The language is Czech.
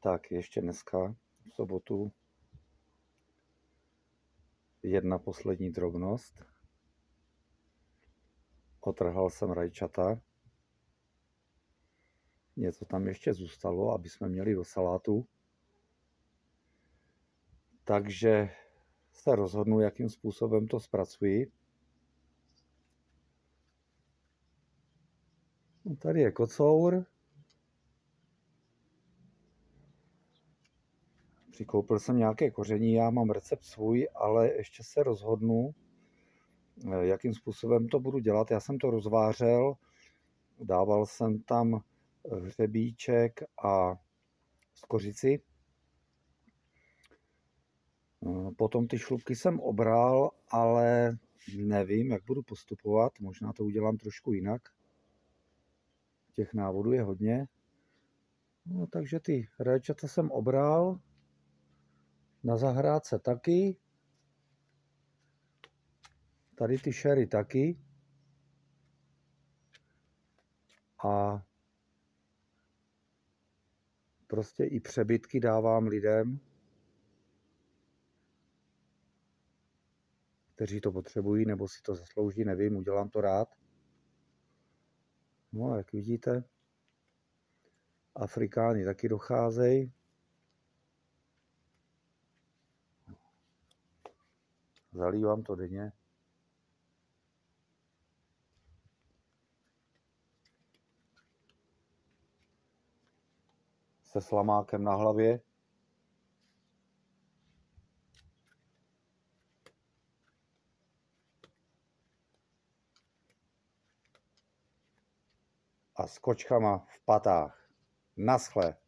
Tak ještě dneska, v sobotu, jedna poslední drobnost. Otrhal jsem rajčata. Něco tam ještě zůstalo, aby jsme měli do salátu. Takže se rozhodnu, jakým způsobem to zpracuji. No, tady je kocour. Přikoupil jsem nějaké koření, já mám recept svůj, ale ještě se rozhodnu, jakým způsobem to budu dělat. Já jsem to rozvářel, dával jsem tam hřebíček a skořici. Potom ty šlupky jsem obral, ale nevím, jak budu postupovat. Možná to udělám trošku jinak. Těch návodů je hodně. No, takže ty rajčata jsem obral. Na zahrádce taky. Tady ty šery taky. A prostě i přebytky dávám lidem, kteří to potřebují, nebo si to zaslouží, nevím, udělám to rád. No a jak vidíte, Afrikáni taky docházejí. Zalívám to denně. Se slamákem na hlavě. A s kočkama v patách. Naschle.